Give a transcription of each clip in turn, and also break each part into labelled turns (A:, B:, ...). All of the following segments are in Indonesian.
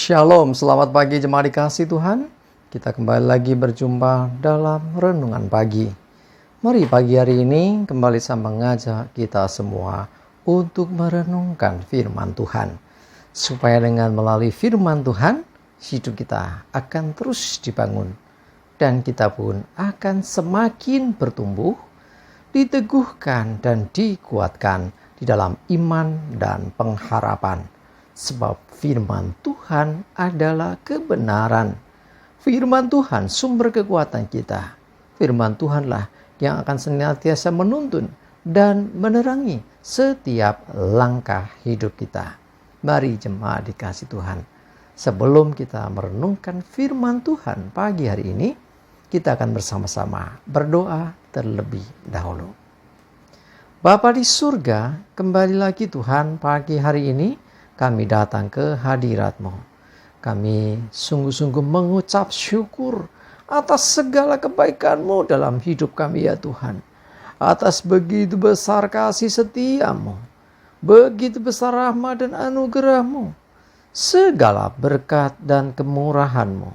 A: Shalom, selamat pagi jemaat dikasih Tuhan. Kita kembali lagi berjumpa dalam renungan pagi. Mari pagi hari ini kembali saya mengajak kita semua untuk merenungkan firman Tuhan. Supaya dengan melalui firman Tuhan, hidup kita akan terus dibangun. Dan kita pun akan semakin bertumbuh, diteguhkan dan dikuatkan di dalam iman dan pengharapan. Sebab firman Tuhan adalah kebenaran. Firman Tuhan sumber kekuatan kita. Firman Tuhanlah yang akan senantiasa menuntun dan menerangi setiap langkah hidup kita. Mari jemaat dikasih Tuhan. Sebelum kita merenungkan firman Tuhan pagi hari ini, kita akan bersama-sama berdoa terlebih dahulu. Bapa di surga, kembali lagi Tuhan pagi hari ini kami datang ke hadirat-Mu. Kami sungguh-sungguh mengucap syukur atas segala kebaikan-Mu dalam hidup kami ya Tuhan. Atas begitu besar kasih setia-Mu. Begitu besar rahmat dan anugerah-Mu. Segala berkat dan kemurahan-Mu.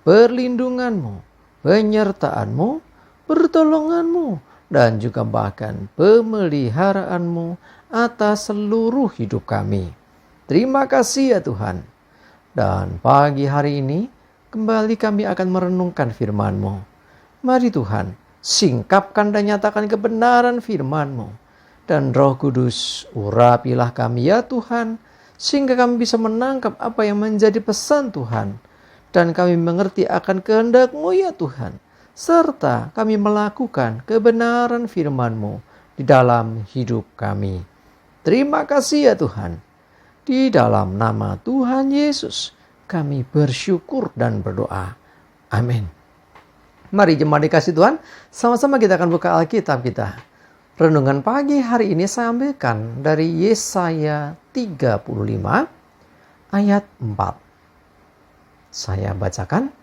A: Perlindungan-Mu. Penyertaan-Mu. Pertolongan-Mu. Dan juga bahkan pemeliharaan-Mu atas seluruh hidup kami. Terima kasih ya Tuhan. Dan pagi hari ini kembali kami akan merenungkan firman-Mu. Mari Tuhan, singkapkan dan nyatakan kebenaran firman-Mu. Dan Roh Kudus, urapilah kami ya Tuhan, sehingga kami bisa menangkap apa yang menjadi pesan Tuhan. Dan kami mengerti akan kehendak-Mu ya Tuhan. Serta kami melakukan kebenaran firman-Mu di dalam hidup kami. Terima kasih ya Tuhan. Di dalam nama Tuhan Yesus, kami bersyukur dan berdoa. Amin. Mari jemaat dikasih Tuhan, sama-sama kita akan buka Alkitab kita. Renungan pagi hari ini saya ambilkan dari Yesaya 35 ayat 4. Saya bacakan.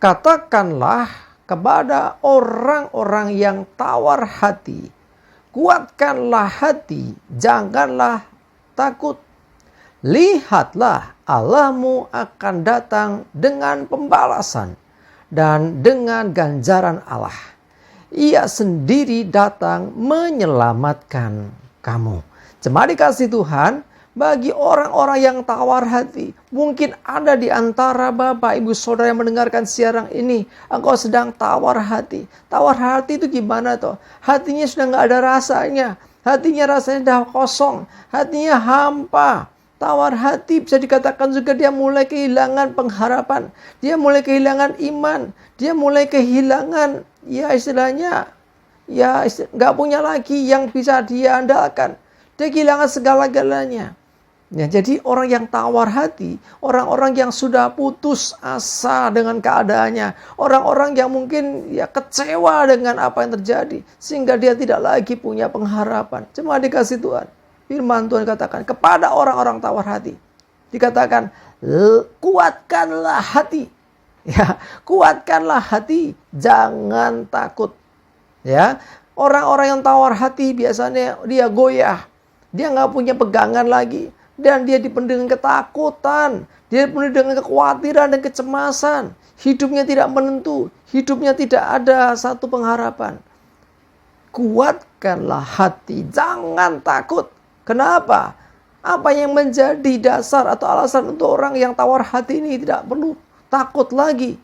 A: Katakanlah kepada orang-orang yang tawar hati, kuatkanlah hati, janganlah takut. Lihatlah, Allahmu akan datang dengan pembalasan dan dengan ganjaran Allah. Ia sendiri datang menyelamatkan kamu. Jemaat dikasih Tuhan, bagi orang-orang yang tawar hati, mungkin ada di antara Bapak, Ibu, Saudara yang mendengarkan siaran ini, engkau sedang tawar hati. Tawar hati itu gimana toh? Hatinya sudah gak ada rasanya. Hatinya rasanya dah kosong. Hatinya hampa. Tawar hati bisa dikatakan juga dia mulai kehilangan pengharapan. Dia mulai kehilangan iman. Dia mulai kehilangan istilahnya gak punya lagi yang bisa dia andalkan. Dia kehilangan segala-galanya. Ya, jadi orang yang tawar hati, orang-orang yang sudah putus asa dengan keadaannya, orang-orang yang mungkin kecewa dengan apa yang terjadi, sehingga dia tidak lagi punya pengharapan. Cuma dikasih Tuhan, firman Tuhan katakan kepada orang-orang tawar hati, dikatakan kuatkanlah hati, ya kuatkanlah hati, jangan takut. Ya, orang-orang yang tawar hati biasanya dia goyah, dia nggak punya pegangan lagi. Dan dia dipenuhi dengan ketakutan. Dia dipenuhi dengan kekhawatiran dan kecemasan. Hidupnya tidak menentu. Hidupnya tidak ada satu pengharapan. Kuatkanlah hati. Jangan takut. Kenapa? Apa yang menjadi dasar atau alasan untuk orang yang tawar hati ini tidak perlu takut lagi.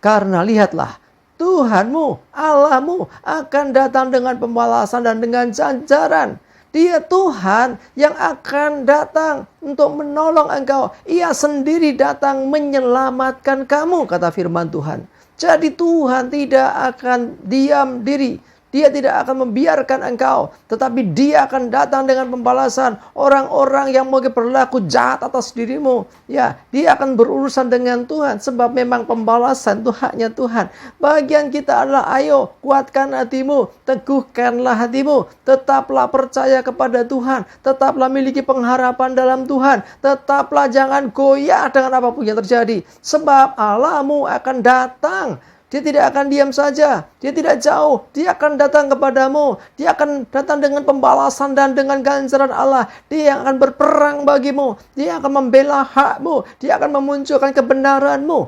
A: Karena lihatlah. Tuhanmu, Allahmu akan datang dengan pembalasan dan dengan ganjaran. Dia Tuhan yang akan datang untuk menolong engkau. Ia sendiri datang menyelamatkan kamu, kata firman Tuhan. Jadi Tuhan tidak akan diam diri. Dia tidak akan membiarkan engkau. Tetapi dia akan datang dengan pembalasan. Orang-orang yang mungkin berlaku jahat atas dirimu. Ya, dia akan berurusan dengan Tuhan. Sebab memang pembalasan itu haknya Tuhan. Bagian kita adalah ayo kuatkan hatimu. Teguhkanlah hatimu. Tetaplah percaya kepada Tuhan. Tetaplah miliki pengharapan dalam Tuhan. Tetaplah jangan goyah dengan apapun yang terjadi. Sebab Allahmu akan datang Dia tidak akan diam saja. Dia tidak jauh. Dia akan datang kepadamu. Dia akan datang dengan pembalasan dan dengan ganjaran Allah. Dia yang akan berperang bagimu. Dia akan membela hakmu. Dia akan memunculkan kebenaranmu.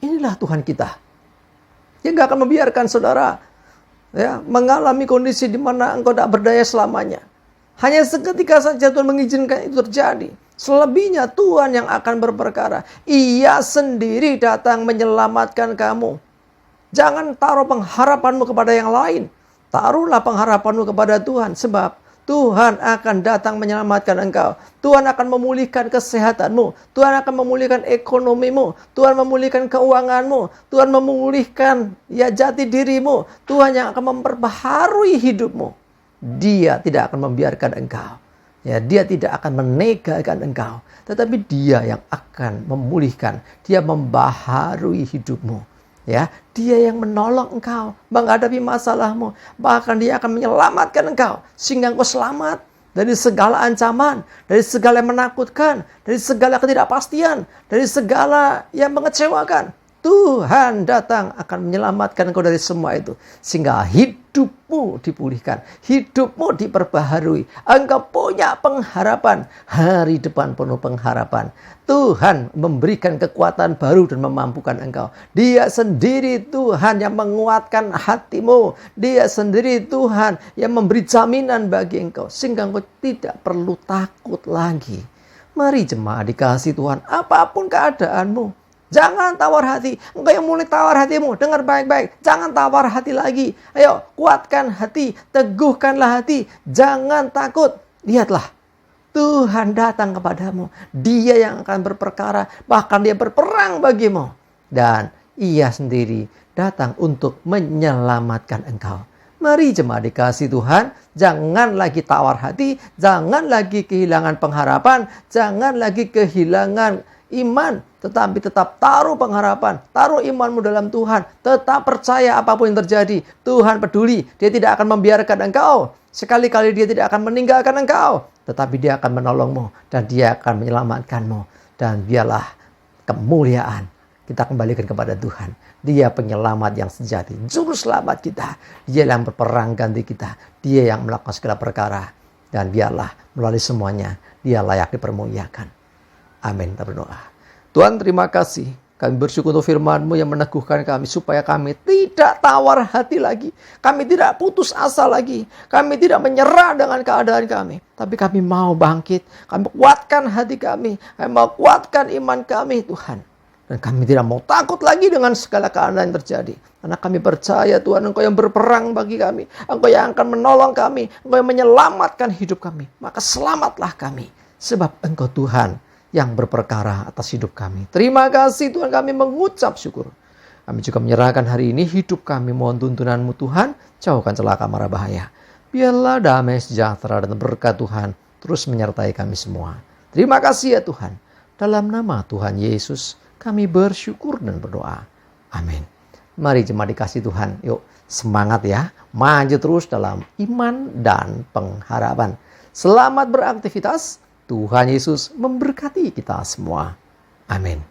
A: Inilah Tuhan kita. Dia nggak akan membiarkan saudara mengalami kondisi di mana engkau tidak berdaya selamanya. Hanya seketika saja Tuhan mengizinkan itu terjadi. Selebihnya Tuhan yang akan berperkara. Ia sendiri datang menyelamatkan kamu. Jangan taruh pengharapanmu kepada yang lain. Taruhlah pengharapanmu kepada Tuhan. Sebab Tuhan akan datang menyelamatkan engkau. Tuhan akan memulihkan kesehatanmu. Tuhan akan memulihkan ekonomimu. Tuhan memulihkan keuanganmu. Tuhan memulihkan jati dirimu. Tuhan yang akan memperbaharui hidupmu. Dia tidak akan membiarkan engkau. Dia tidak akan menegakkan engkau. Tetapi dia yang akan memulihkan. Dia membaharui hidupmu. Dia yang menolong engkau menghadapi masalahmu. Bahkan dia akan menyelamatkan engkau. Sehingga engkau selamat dari segala ancaman. Dari segala yang menakutkan. Dari segala ketidakpastian. Dari segala yang mengecewakan. Tuhan datang akan menyelamatkan engkau dari semua itu. Sehingga hidupmu dipulihkan. Hidupmu diperbaharui. Engkau punya pengharapan. Hari depan penuh pengharapan. Tuhan memberikan kekuatan baru dan memampukan engkau. Dia sendiri Tuhan yang menguatkan hatimu. Dia sendiri Tuhan yang memberi jaminan bagi engkau. Sehingga engkau tidak perlu takut lagi. Mari jemaat dikasihi Tuhan. Apapun keadaanmu. Jangan tawar hati. Engkau yang mulai tawar hatimu. Dengar baik-baik. Jangan tawar hati lagi. Ayo, kuatkan hati. Teguhkanlah hati. Jangan takut. Lihatlah. Tuhan datang kepadamu. Dia yang akan berperkara. Bahkan dia berperang bagimu. Dan ia sendiri datang untuk menyelamatkan engkau. Mari jemaat dikasihi Tuhan. Jangan lagi tawar hati. Jangan lagi kehilangan pengharapan. Jangan lagi kehilangan iman, tetapi tetap taruh pengharapan, taruh imanmu dalam Tuhan, tetap percaya apapun yang terjadi. Tuhan peduli, dia tidak akan membiarkan engkau. Sekali-kali dia tidak akan meninggalkan engkau, tetapi dia akan menolongmu dan dia akan menyelamatkanmu. Dan biarlah kemuliaan kita kembalikan kepada Tuhan. Dia penyelamat yang sejati, juru selamat kita. Dia yang berperang ganti kita, dia yang melakukan segala perkara. Dan biarlah melalui semuanya, dia layak dipermuliakan. Amin. Kita berdoa. Tuhan, terima kasih. Kami bersyukur untuk firman-Mu yang meneguhkan kami supaya kami tidak tawar hati lagi. Kami tidak putus asa lagi. Kami tidak menyerah dengan keadaan kami. Tapi kami mau bangkit. Kami kuatkan hati kami. Kami mau kuatkan iman kami, Tuhan. Dan kami tidak mau takut lagi dengan segala keadaan yang terjadi. Karena kami percaya Tuhan, Engkau yang berperang bagi kami. Engkau yang akan menolong kami. Engkau yang menyelamatkan hidup kami. Maka selamatlah kami. Sebab Engkau Tuhan yang berperkara atas hidup kami. Terima kasih Tuhan, kami mengucap syukur. Kami juga menyerahkan hari ini hidup kami, mohon tuntunan-Mu Tuhan, jauhkan celaka mara bahaya. Biarlah damai sejahtera dan berkat Tuhan terus menyertai kami semua. Terima kasih ya Tuhan. Dalam nama Tuhan Yesus kami bersyukur dan berdoa. Amin. Mari jemaat dikasih Tuhan, yuk semangat ya, maju terus dalam iman dan pengharapan. Selamat beraktivitas. Tuhan Yesus memberkati kita semua. Amin.